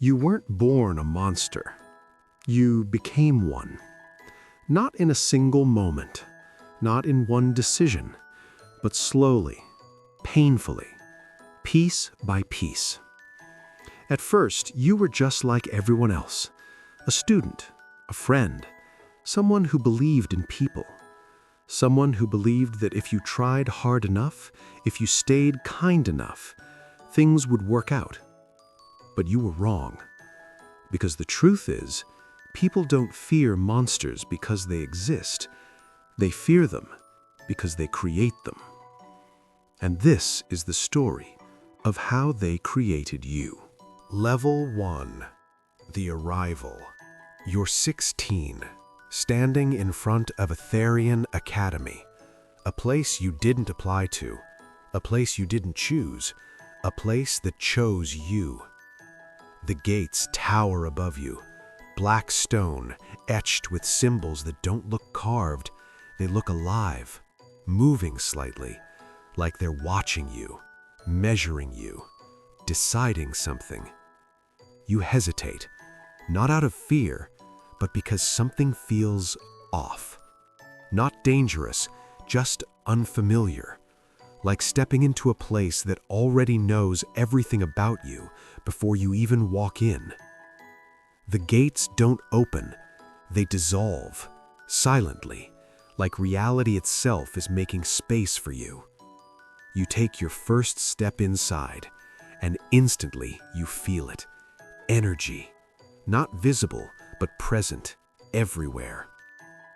You weren't born a monster. You became one. Not in a single moment, not in one decision, but slowly, painfully, piece by piece. At first, you were just like everyone else, a student, a friend, someone who believed in people, someone who believed that if you tried hard enough, if you stayed kind enough, things would work out. But you were wrong. Because the truth is, people don't fear monsters because they exist. They fear them because they create them. And this is the story of how they created you. Level 1. The Arrival. You're 16, standing in front of Etherian Academy, a place you didn't apply to, a place you didn't choose, a place that chose you. The gates tower above you, black stone etched with symbols that don't look carved. They look alive, moving slightly, like they're watching you, measuring you, deciding something. You hesitate, not out of fear, but because something feels off. Not dangerous, just unfamiliar. Like stepping into a place that already knows everything about you before you even walk in. The gates don't open, they dissolve, silently, like reality itself is making space for you. You take your first step inside, and instantly you feel it. Energy, not visible, but present, everywhere.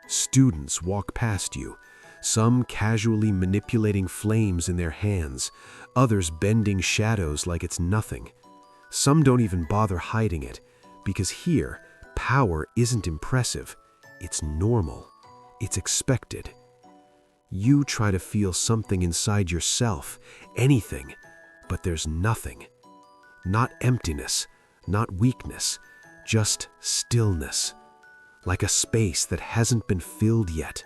Students walk past you, some casually manipulating flames in their hands, others bending shadows like it's nothing. Some don't even bother hiding it, because here, power isn't impressive, it's normal, it's expected. You try to feel something inside yourself, anything, but there's nothing. Not emptiness, not weakness, just stillness, like a space that hasn't been filled yet.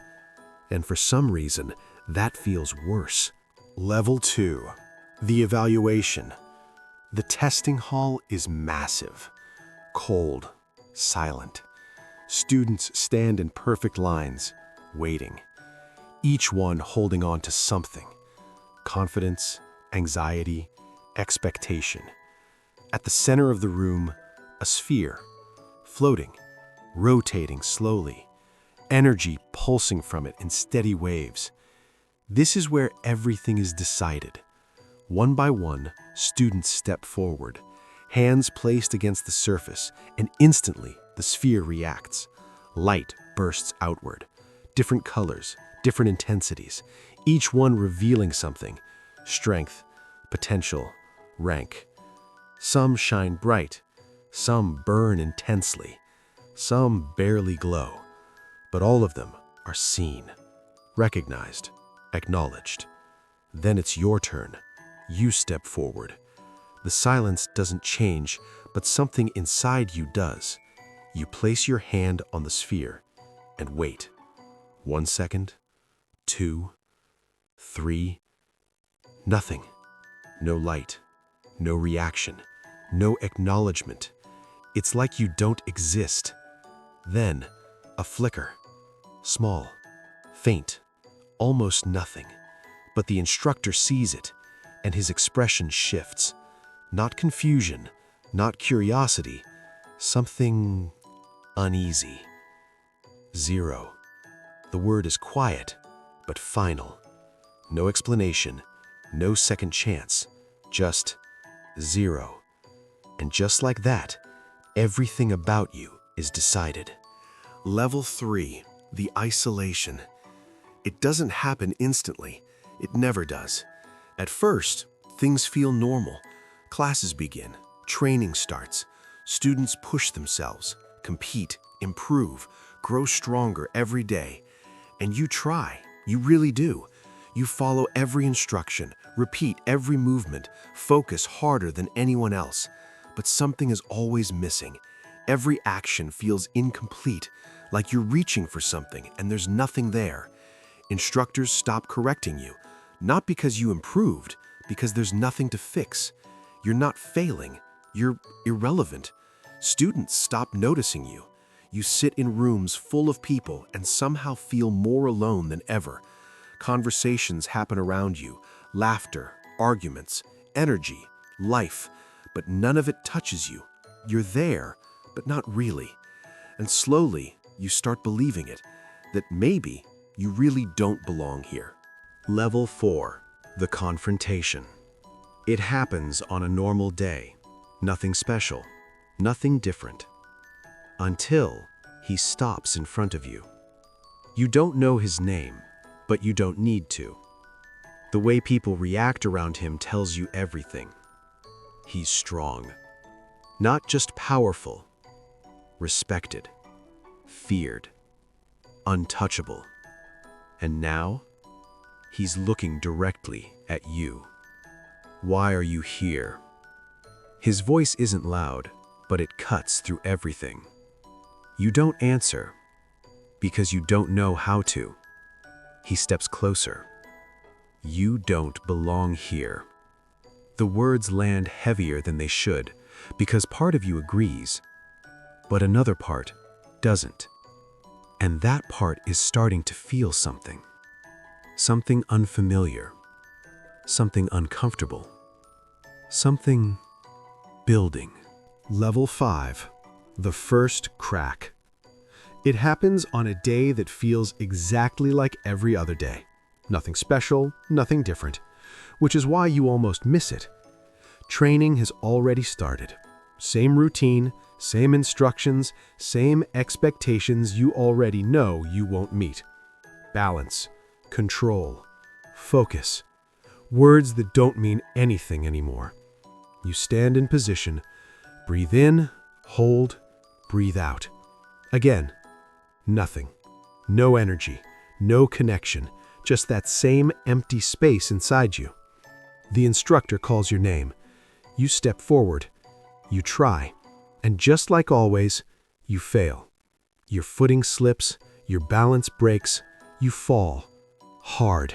And for some reason, that feels worse. Level 2. The Evaluation. The testing hall is massive, cold, silent. Students stand in perfect lines, waiting, each one holding on to something. Confidence, anxiety, expectation. At the center of the room, a sphere, floating, rotating slowly, energy pulsing from it in steady waves. This is where everything is decided. One by one, students step forward, hands placed against the surface, and instantly the sphere reacts. Light bursts outward, different colors, different intensities, each one revealing something: strength, potential, rank. Some shine bright, some burn intensely, some barely glow. But all of them are seen, recognized, acknowledged. Then it's your turn. You step forward. The silence doesn't change, but something inside you does. You place your hand on the sphere and wait. 1 second, 2, 3, nothing. No light, no reaction, no acknowledgement. It's like you don't exist. Then, a flicker. Small, faint, almost nothing. But the instructor sees it, and his expression shifts. Not confusion, not curiosity, something uneasy. 0. The word is quiet, but final. No explanation, no second chance, just 0. And just like that, everything about you is decided. Level 3. The Isolation. It doesn't happen instantly. It never does. At first, things feel normal. Classes begin, training starts. Students push themselves, compete, improve, grow stronger every day. And you try, you really do. You follow every instruction, repeat every movement, focus harder than anyone else. But something is always missing. Every action feels incomplete, like you're reaching for something and there's nothing there. Instructors stop correcting you, not because you improved, because there's nothing to fix. You're not failing, You're irrelevant. Students stop noticing you. You sit in rooms full of people and somehow feel more alone than ever. Conversations happen around you, laughter, arguments, energy, life, but none of it touches you. You're there, but not really. And slowly, you start believing it, that maybe you really don't belong here. Level 4. The confrontation. It happens on a normal day. Nothing special, nothing different. Until he stops in front of you. You don't know his name, but you don't need to. The way people react around him tells you everything. He's strong. Not just powerful. Respected. Feared. Untouchable. And now, he's looking directly at you. Why are you here? His voice isn't loud, but it cuts through everything. You don't answer, because you don't know how to. He steps closer. You don't belong here. The words land heavier than they should, because part of you agrees, but another part doesn't. And that part is starting to feel something. Something unfamiliar. Something uncomfortable. Something building. Level 5. The first crack. It happens on a day that feels exactly like every other day. Nothing special, nothing different, which is why you almost miss it. Training has already started. Same routine, same instructions, same expectations you already know you won't meet. Balance, control, focus. Words that don't mean anything anymore. You stand in position, breathe in, hold, breathe out. Again, nothing. No energy, no connection, just that same empty space inside you. The instructor calls your name. You step forward. You try. And just like always, you fail. Your footing slips, your balance breaks, you fall. Hard.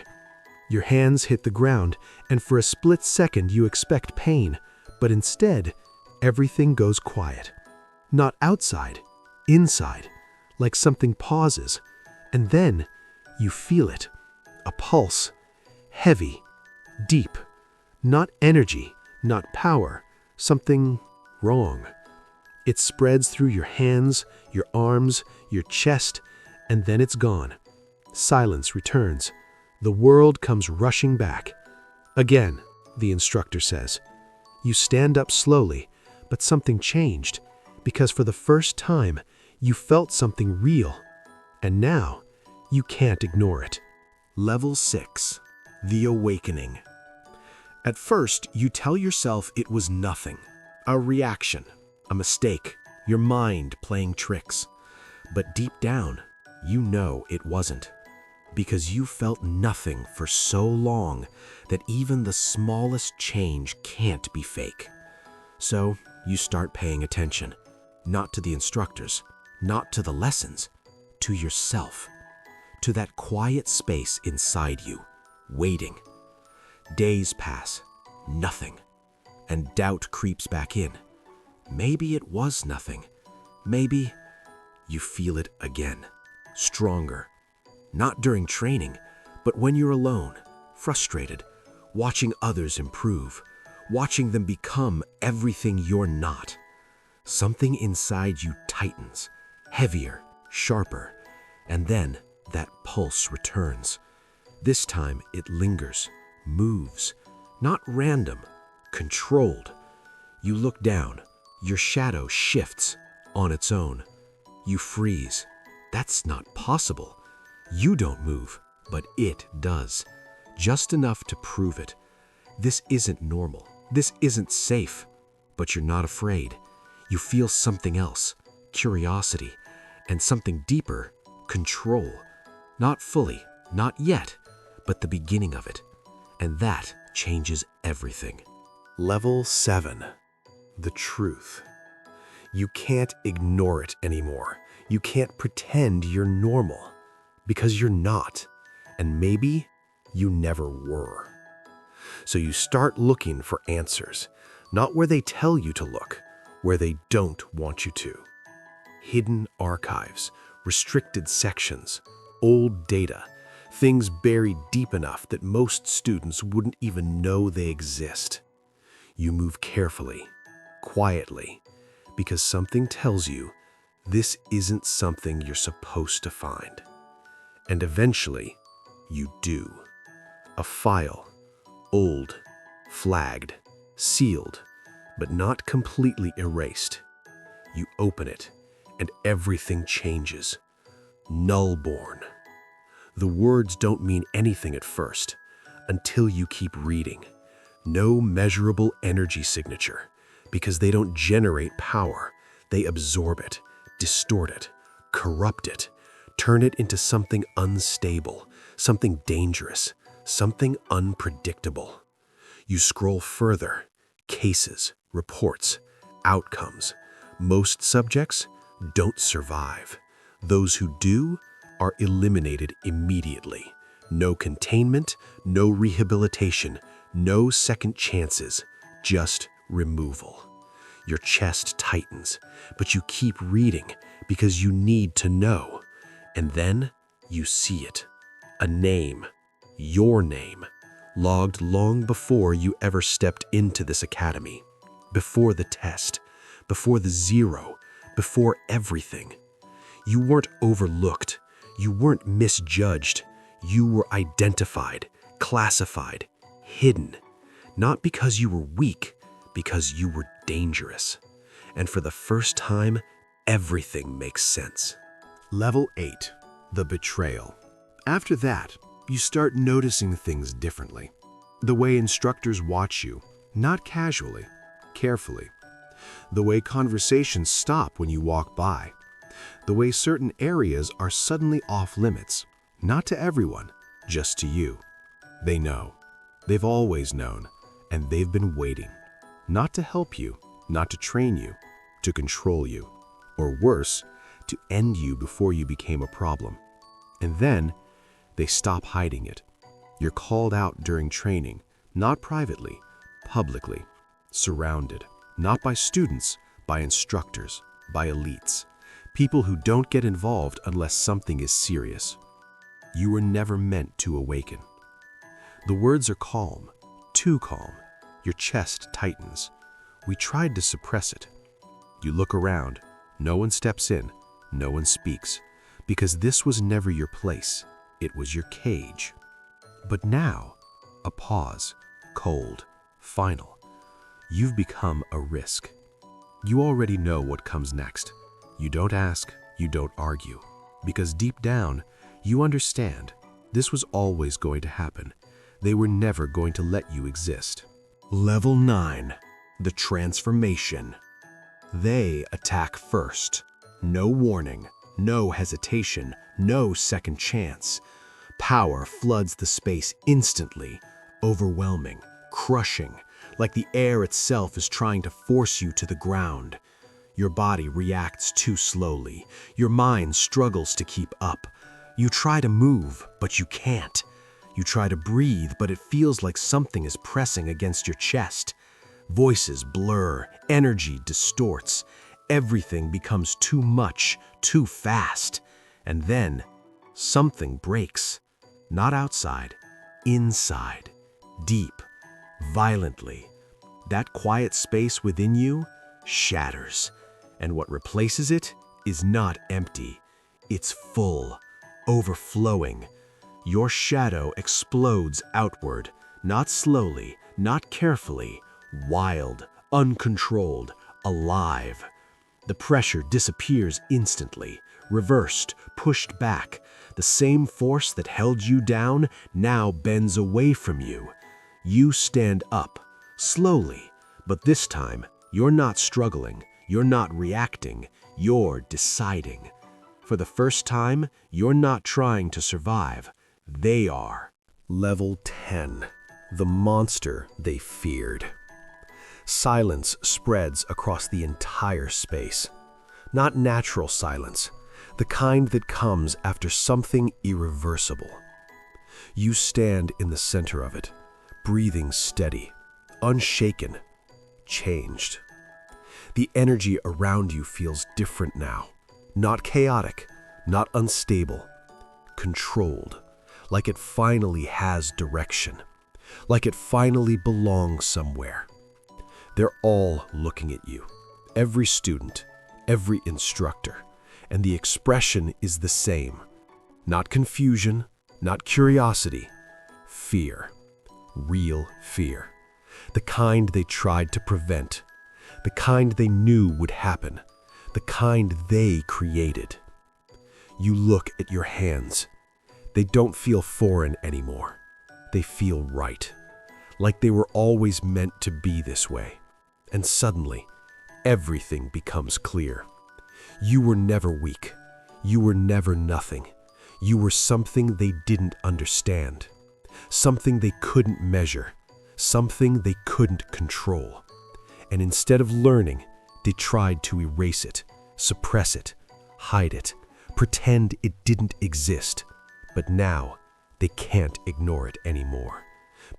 Your hands hit the ground, and for a split second you expect pain, but instead, everything goes quiet. Not outside, inside, like something pauses, and then you feel it. A pulse, heavy, deep, not energy, not power, something wrong. It spreads through your hands, your arms, your chest, and then it's gone. Silence returns. The world comes rushing back. Again, the instructor says. You stand up slowly, but something changed, because for the first time, you felt something real, and now you can't ignore it. Level 6. The awakening. At first, you tell yourself it was nothing. A reaction, a mistake, your mind playing tricks. But deep down, you know it wasn't. Because you felt nothing for so long that even the smallest change can't be fake. So you start paying attention, not to the instructors, not to the lessons, to yourself, to that quiet space inside you, waiting. Days pass, nothing, and doubt creeps back in. Maybe it was nothing. Maybe you feel it again, stronger. Not during training, but when you're alone, frustrated, watching others improve, watching them become everything you're not. Something inside you tightens, heavier, sharper, and then that pulse returns. This time it lingers, moves, not random, controlled. You look down, your shadow shifts on its own. You freeze. That's not possible. You don't move, but it does. Just enough to prove it. This isn't normal. This isn't safe. But you're not afraid. You feel something else, curiosity, and something deeper, control. Not fully, not yet, but the beginning of it. And that changes everything. Level 7. The truth. You can't ignore it anymore. You can't pretend you're normal. Because you're not, and maybe you never were. So you start looking for answers, not where they tell you to look, where they don't want you to. Hidden archives, restricted sections, old data, things buried deep enough that most students wouldn't even know they exist. You move carefully, quietly, because something tells you this isn't something you're supposed to find. And eventually, you do. A file, old, flagged, sealed, but not completely erased. You open it, and everything changes. Nullborn. The words don't mean anything at first, until you keep reading. No measurable energy signature, because they don't generate power. They absorb it, distort it, corrupt it, turn it into something unstable, something dangerous, something unpredictable. You scroll further. Cases, reports, outcomes. Most subjects don't survive. Those who do are eliminated immediately. No containment, no rehabilitation, no second chances, just removal. Your chest tightens, but you keep reading because you need to know. And then you see it. A name, your name, logged long before you ever stepped into this academy. Before the test, before the zero, before everything. You weren't overlooked. You weren't misjudged. You were identified, classified, hidden. Not because you were weak, because you were dangerous. And for the first time, everything makes sense. Level 8, the betrayal. After that, you start noticing things differently. The way instructors watch you, not casually, carefully. The way conversations stop when you walk by. The way certain areas are suddenly off limits, not to everyone, just to you. They know. They've always known, and they've been waiting. Not to help you, not to train you, to control you, or worse, to end you before you became a problem. And then, they stop hiding it. You're called out during training, not privately, publicly, surrounded, not by students, by instructors, by elites, people who don't get involved unless something is serious. You were never meant to awaken. The words are calm, too calm. Your chest tightens. We tried to suppress it. You look around. No one steps in. No one speaks. Because this was never your place. It was your cage. But now, a pause, cold, final. You've become a risk. You already know what comes next. You don't ask, you don't argue. Because deep down, you understand this was always going to happen. They were never going to let you exist. Level 9, the transformation. They attack first. No warning, no hesitation, no second chance. Power floods the space instantly, overwhelming, crushing, like the air itself is trying to force you to the ground. Your body reacts too slowly. Your mind struggles to keep up. You try to move, but you can't. You try to breathe, but it feels like something is pressing against your chest. Voices blur, energy distorts. Everything becomes too much, too fast. And then, something breaks. Not outside, inside, deep, violently. That quiet space within you shatters. And what replaces it is not empty. It's full, overflowing. Your shadow explodes outward, not slowly, not carefully, wild, uncontrolled, alive. The pressure disappears instantly, reversed, pushed back. The same force that held you down now bends away from you. You stand up, slowly, but this time you're not struggling, you're not reacting, you're deciding. For the first time, you're not trying to survive. They are. Level 10. The monster they feared. Silence spreads across the entire space. Not natural silence, the kind that comes after something irreversible. You stand in the center of it, breathing steady, unshaken, changed. The energy around you feels different now. Not chaotic, not unstable, controlled, like it finally has direction, like it finally belongs somewhere. They're all looking at you, every student, every instructor, and the expression is the same. Not confusion, not curiosity, fear, real fear. The kind they tried to prevent, the kind they knew would happen, the kind they created. You look at your hands. They don't feel foreign anymore. They feel right, like they were always meant to be this way. And suddenly, everything becomes clear. You were never weak. You were never nothing. You were something they didn't understand, something they couldn't measure, something they couldn't control. And instead of learning, they tried to erase it, suppress it, hide it, pretend it didn't exist. But now, they can't ignore it anymore,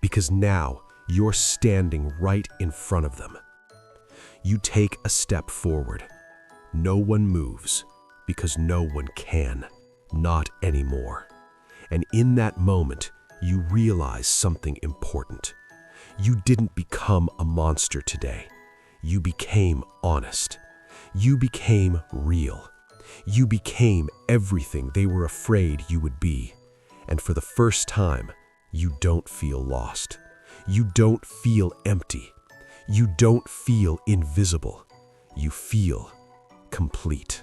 because now you're standing right in front of them. You take a step forward. No one moves, because no one can, not anymore. And in that moment, you realize something important. You didn't become a monster today. You became honest. You became real. You became everything they were afraid you would be. And for the first time, you don't feel lost. You don't feel empty. You don't feel invisible. You feel complete.